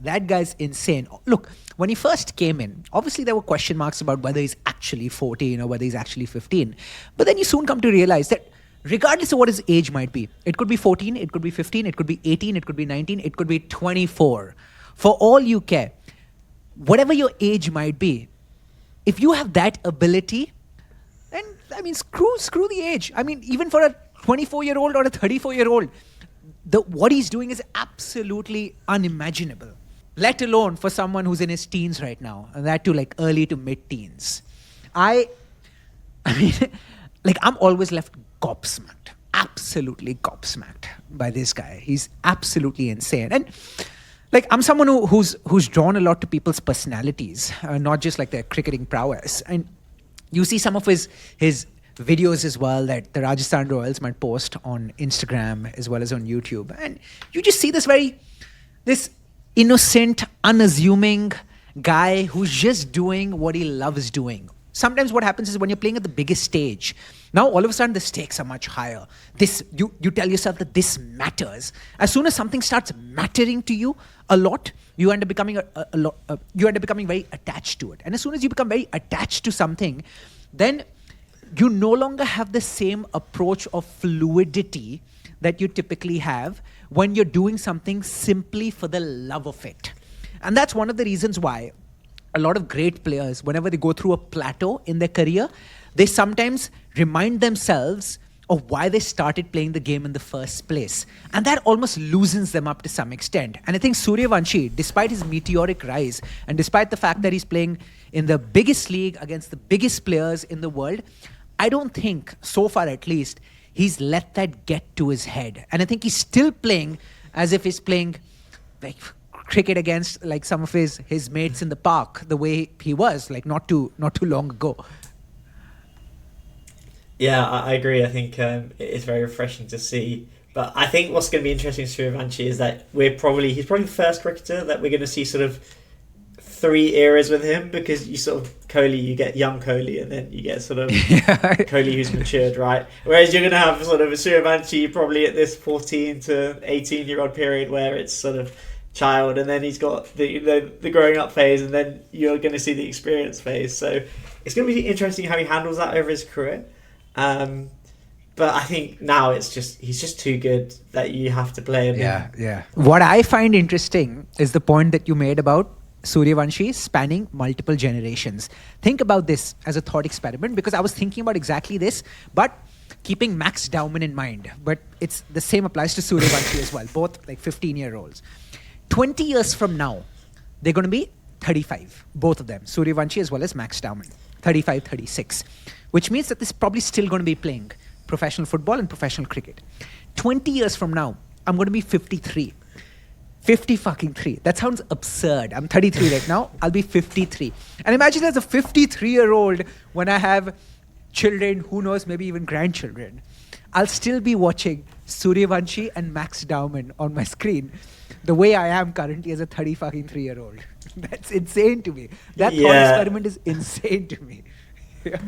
That guy's insane. Look, when he first came in, obviously there were question marks about whether he's actually 14 or whether he's actually 15. But then you soon come to realize that regardless of what his age might be, it could be 14, it could be 15, it could be 18, it could be 19, it could be 24. For all you care, whatever your age might be, if you have that ability, then, I mean, screw the age. I mean, even for a 24-year-old or a 34-year-old, what he's doing is absolutely unimaginable. Let alone for someone who's in his teens right now, and that to like early to mid-teens. I mean, like I'm always left gobsmacked, absolutely gobsmacked by this guy. He's absolutely insane. And like I'm someone who's drawn a lot to people's personalities, not just like their cricketing prowess. And you see some of his videos as well that the Rajasthan Royals might post on Instagram as well as on YouTube. And you just see this innocent, unassuming guy who's just doing what he loves doing. Sometimes what happens is when you're playing at the biggest stage, now all of a sudden the stakes are much higher. You tell yourself that this matters. As soon as something starts mattering to you a lot, you end up becoming you end up becoming very attached to it. And as soon as you become very attached to something, then you no longer have the same approach of fluidity that you typically have when you're doing something simply for the love of it. And that's one of the reasons why a lot of great players, whenever they go through a plateau in their career, they sometimes remind themselves of why they started playing the game in the first place. And that almost loosens them up to some extent. And I think Sooryavanshi, despite his meteoric rise, and despite the fact that he's playing in the biggest league against the biggest players in the world, I don't think, so far at least, he's let that get to his head. And I think he's still playing as if he's playing like cricket against like some of his mates in the park, the way he was like not too long ago. Yeah, I agree. I think it's very refreshing to see. But I think what's going to be interesting to Sooryavanshi is that he's probably the first cricketer that we're going to see sort of 3 eras with him, because you sort of Kohli, you get young Kohli, and then you get sort of Kohli who's matured, right? Whereas you're going to have sort of a Sooryavanshi probably at this 14 to 18-year-old period where it's sort of child, and then he's got the growing up phase, and then you're going to see the experience phase. So it's going to be interesting how he handles that over his career. But I think now he's just too good that you have to play him. Yeah. What I find interesting is the point that you made about Sooryavanshi spanning multiple generations. Think about this as a thought experiment, because I was thinking about exactly this, but keeping Max Dowman in mind. But it's the same applies to Sooryavanshi as well, both like 15-year-olds. 20 years from now, they're going to be 35, both of them, Sooryavanshi as well as Max Dowman, 35, 36, which means that this is probably still going to be playing professional football and professional cricket. 20 years from now, I'm going to be 53. 50 fucking 3. That sounds absurd. I'm 33 right now. I'll be 53. And imagine as a 53-year-old, when I have children, who knows, maybe even grandchildren, I'll still be watching Sooryavanshi and Max Dowman on my screen the way I am currently as a 3-year-old. That's insane to me. That thought experiment is insane to me. Yeah.